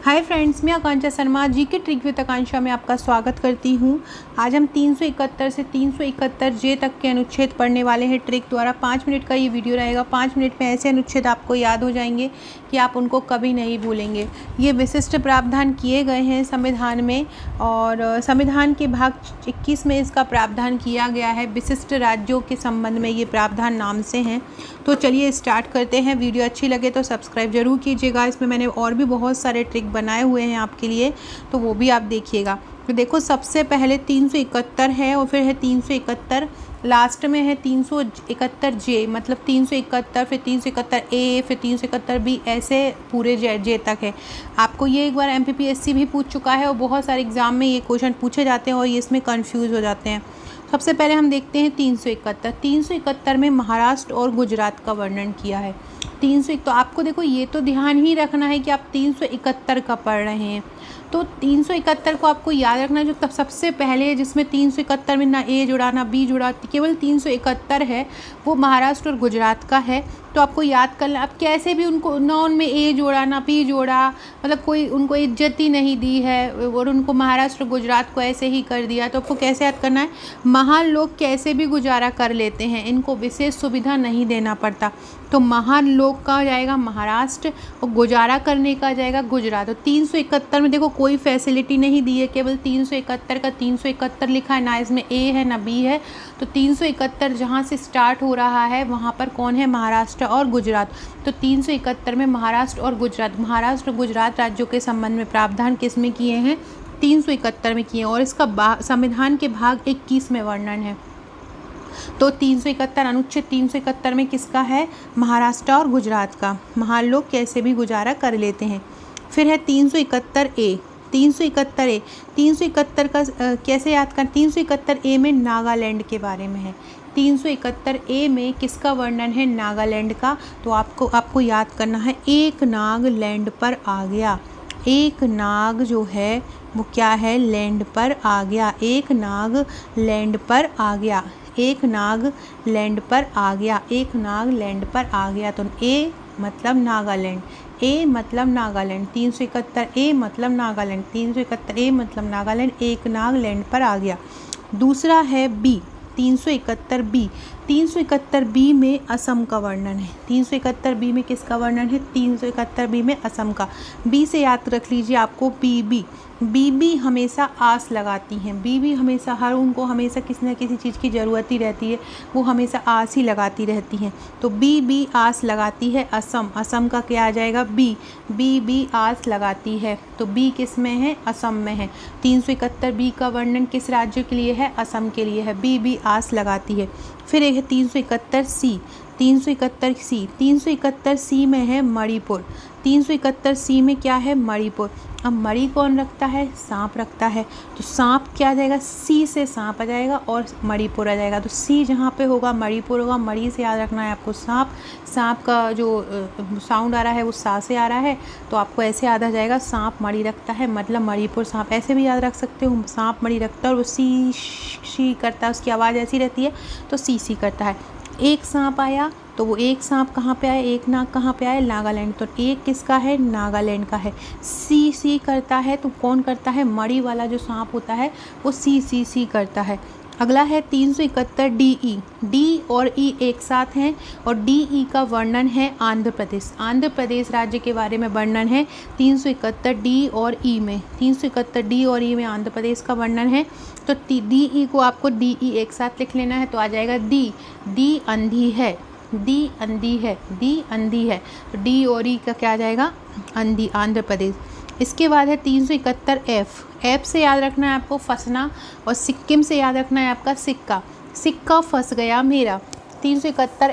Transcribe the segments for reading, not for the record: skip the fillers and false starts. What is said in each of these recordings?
Hi friends, मैं आकांक्षा Sharma GK trick with आकांक्षा में आपका स्वागत करती हूँ। आज हम 371 से 371 जे तक के अनुच्छेद पढ़ने वाले हैं ट्रिक द्वारा। 5 मिनट का ये वीडियो रहेगा। 5 मिनट में ऐसे अनुच्छेद आपको याद हो जाएंगे कि आप उनको कभी नहीं भूलेंगे। ये विशिष्ट प्रावधान किए गए हैं संविधान में, और संविधान के भाग 21 में इसका प्रावधान किया गया है। विशिष्ट राज्यों के संबंध में ये प्रावधान नाम से हैं। तो चलिए स्टार्ट करते हैं। वीडियो अच्छी लगे तो सब्सक्राइब जरूर कीजिएगा। इसमें मैंने और भी बहुत सारे ट्रिक बनाए हुए हैं आपके लिए, तो वो भी आप देखिएगा। तो देखो, सबसे पहले 371 है और फिर है 371, लास्ट में है 371 जे, मतलब 371 फिर 371 ए फिर 371 बी, ऐसे पूरे जे तक है। आपको ये एक बार MPPSC भी पूछ चुका है और बहुत सारे एग्ज़ाम में ये क्वेश्चन पूछे जाते हैं और ये इसमें कन्फ्यूज़ हो जाते हैं। सबसे पहले हम देखते हैं 371 में महाराष्ट्र और गुजरात का वर्णन किया है। 301, तो आपको देखो ये तो ध्यान ही रखना है कि आप 371 का पढ़ रहे हैं। तो 371 को आपको याद रखना है। जो तब सबसे पहले है जिसमें 371 में ना ए जुड़ा ना बी जुड़ा, केवल 371 है, वो महाराष्ट्र और गुजरात का है। तो आपको याद करना, आप कैसे भी उनको ना उनमें ए जोड़ा ना बी जोड़ा, मतलब कोई उनको इज्जत ही नहीं दी है और उनको महाराष्ट्र गुजरात को ऐसे ही कर दिया। तो आपको कैसे याद करना है, महान लोग कैसे भी गुजारा कर लेते हैं, इनको विशेष सुविधा नहीं देना पड़ता। तो महान लोग का जाएगा महाराष्ट्र और गुजारा करने का जाएगा गुजरात। तो 371 में देखो कोई फैसिलिटी नहीं दी है, केवल 371 का 371 लिखा है, ना इसमें ए है ना बी है। तो 371 जहाँ से स्टार्ट हो रहा है वहाँ पर कौन है, महाराष्ट्र और गुजरात। तो 371 में महाराष्ट्र और गुजरात राज्यों के संबंध में प्रावधान किस में किए हैं, 371 में किए हैं, और इसका संविधान के भाग 21 में वर्णन है। तो 371 अनुच्छेद 371 में किसका है, महाराष्ट्र और गुजरात का, महान लोग कैसे भी गुजारा कर लेते हैं। फिर है 371 ए। 371 का कैसे याद कर, 371 ए में नागालैंड के बारे में है। 371 ए में किसका वर्णन है, नागालैंड का। तो आपको याद करना है, एक नाग लैंड पर आ गया। एक नाग जो है वो क्या है, लैंड पर आ गया। एक नाग लैंड पर आ गया। एक नाग लैंड पर आ गया। एक नाग लैंड पर आ गया। तो ए मतलब नागालैंड, ए मतलब नागालैंड। 371 ए मतलब नागालैंड, 371 ए मतलब नागालैंड। एक नाग लैंड पर आ गया। दूसरा है बी, 371 बी। 371 बी में असम का वर्णन है। 371 बी में किसका वर्णन है, 371 बी में असम का। बी से याद रख लीजिए आपको बीबी हमेशा आस लगाती हैं। बीबी हमेशा उनको हमेशा किसी न किसी चीज़ की ज़रूरत ही रहती है, वो हमेशा आस ही लगाती रहती हैं। तो बीबी आस लगाती है असम का क्या आ जाएगा, बी आस लगाती है। तो बी किस में है, असम में है। 371 बी का वर्णन किस राज्य के लिए है, असम के लिए है। बी आस लगाती है। फिर एक है 371 सी। 371 सी में है मणिपुर। 371 सी में क्या है, मणिपुर। अब मणि कौन रखता है, सांप रखता है। तो सांप क्या आ जाएगा, सी से सांप आ जाएगा और मणिपुर आ जाएगा। तो सी जहाँ पे होगा मणिपुर होगा। मणि से याद रखना है आपको सांप का जो साउंड आ रहा है वो सा से आ रहा है, तो आपको ऐसे याद आ जाएगा, सांप मणि रखता है मतलब मणिपुर सांप। ऐसे भी याद रख सकते हो, सांप मणि रखता है और वो सी करता है, उसकी आवाज़ ऐसी रहती है, तो सी करता है। एक सांप आया तो वो एक सांप कहाँ पे आया, एक नाग कहाँ पे आया, नागालैंड। तो एक किसका है, नागालैंड का है। सी करता है तो कौन करता है, मणि वाला जो सांप होता है वो सी करता है। अगला है 371 डी और ई एक साथ हैं और डी का वर्णन है आंध्र प्रदेश राज्य के बारे में वर्णन है 371 डी और ई में। 371 डी और ई में आंध्र प्रदेश का वर्णन है। तो डी को आपको डी एक साथ लिख लेना है, तो आ जाएगा डी अंधी है। तो डी और ई का क्या आ जाएगा, अंधी, आंध्र प्रदेश। इसके बाद है 371 एफ से याद रखना है आपको फंसना, और सिक्किम से याद रखना है आपका सिक्का फंस गया मेरा। 371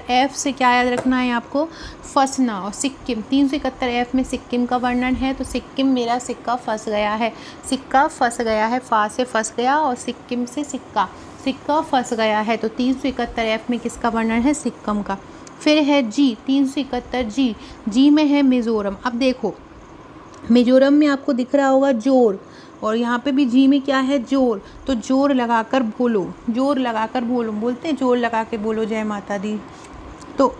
एफ से क्या याद रखना है आपको, फंसना, और सिक्किम। 371 एफ में सिक्किम का वर्णन है, तो सिक्किम मेरा सिक्का फंस गया है। सिक्का फंस गया है, फा से फंस गया और सिक्किम से सिक्का फंस गया है। तो 371 एफ में किसका वर्णन है, सिक्किम का। फिर है जी, 371 जी में है मिज़ोरम। अब देखो मिज़ोरम में आपको दिख रहा होगा जोर, और यहाँ पे भी जी में क्या है, जोर। तो जोर लगाकर बोलते हैं जोर लगा के बोलो जय माता दी। तो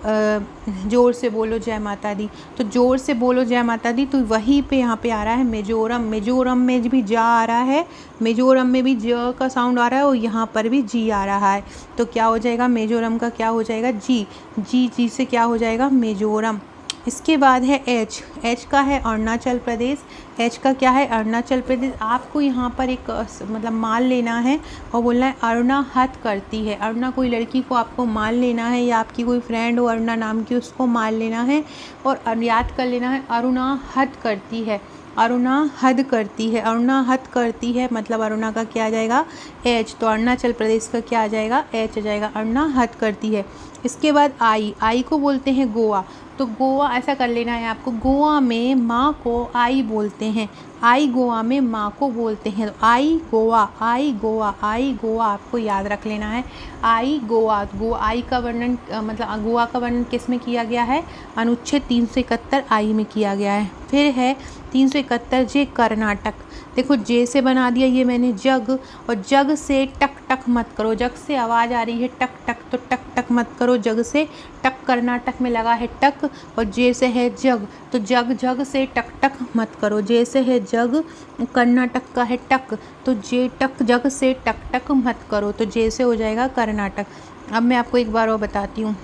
ज़ोर से बोलो जय माता दी, तो ज़ोर से बोलो जय माता दी, तो वहीं पे यहाँ पे आ रहा है मिजोरम। मिजोरम में भी जा आ रहा है, मिजोरम में भी ज का साउंड आ रहा है और यहाँ पर भी जी आ रहा है। तो क्या हो जाएगा, मिजोरम का क्या हो जाएगा, जी। जी से क्या हो जाएगा, मिजोरम। इसके बाद है एच। एच का है अरुणाचल प्रदेश। एच का क्या है, अरुणाचल प्रदेश। आपको यहाँ पर एक मतलब माल लेना है और बोलना है अरुणा हत करती है। अरुणा कोई लड़की को आपको माल लेना है, या आपकी कोई फ्रेंड हो अरुणा नाम की, उसको माल लेना है और याद कर लेना है अरुणा हत करती है। अरुणा हद करती है, अरुणा हद करती है मतलब अरुणा का क्या आ जाएगा, एच। तो अरुणाचल प्रदेश का क्या आ जाएगा, एच आ जाएगा, अरुणा हद करती है। इसके बाद आई। आई को बोलते हैं गोवा। तो गोवा ऐसा कर लेना है आपको, गोवा में माँ को आई बोलते हैं। आई गोवा में माँ को बोलते हैं। तो आई गोवा, आई गोवा, आई गोवा आपको याद रख लेना है। आई गोवा, आई का वर्णन मतलब गोवा का वर्णन किस में किया गया है, अनुच्छेद 371 आई में किया गया है। फिर है 371 जे, कर्नाटक। देखो जे से बना दिया ये मैंने जग, और जग से टक टक मत करो। जग से आवाज़ आ रही है टक टक, तो टक टक मत करो, जग से टक। कर्नाटक में लगा है टक, और जे से है जग, तो जग जग से टक टक मत करो। जे से है जग, कर्नाटक का है टक, तो जे टक जग से टक टक मत करो, तो जे से हो जाएगा कर्नाटक। अब मैं आपको एक बार और बताती हूँ।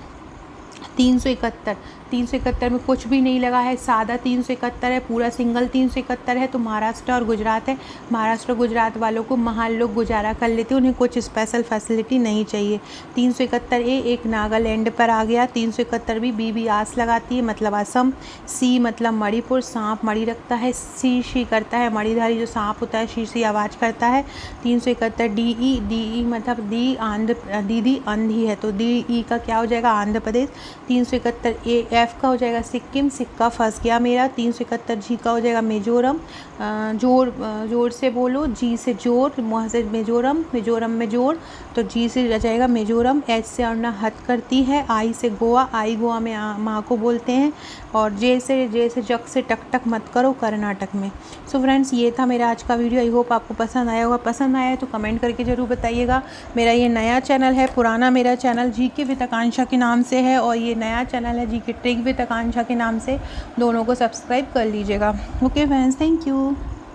371 में कुछ भी नहीं लगा है, सादा 371 है, पूरा सिंगल 371 है। तो महाराष्ट्र और गुजरात है। महाराष्ट्र और गुजरात वालों को महान लोग गुजारा कर लेते हैं, उन्हें कुछ स्पेशल फैसिलिटी नहीं चाहिए। 371 ए एक नागालैंड पर आ गया। 371 बी आस लगाती है मतलब असम। सी मतलब मणिपुर, सांप मणि रखता है। सी करता है मणिधारी जो सांप होता है, शी आवाज़ करता है। 371 डी मतलब दी आंध्र, दीदी अंधी है, तो डी ई का क्या हो जाएगा, आंध्र प्रदेश। 371 ए एफ का हो जाएगा सिक्किम, सिक्का फंस गया मेरा। 371 जी का हो जाएगा मिजोरम। जोर से बोलो, जी से जोर, वहाँ से मिजोरम, मिजोरम में जोर, तो जी से आ जाएगा मिजोरम। एच से अरुणा हद करती है। आई से गोवा, आई गोवा में माँ को बोलते हैं। और जे से जग से टक टक मत करो, कर्नाटक में। सो फ्रेंड्स, ये था मेरा आज का वीडियो। आई होप आपको पसंद आया होगा। पसंद आया है तो कमेंट करके ज़रूर बताइएगा। मेरा ये नया चैनल है, पुराना मेरा चैनल जीके विद आकांक्षा के नाम से है, और ये नया चैनल है जीके ट्रिक विद आकांक्षा के नाम से। दोनों को सब्सक्राइब कर लीजिएगा। Okay friends, thank you.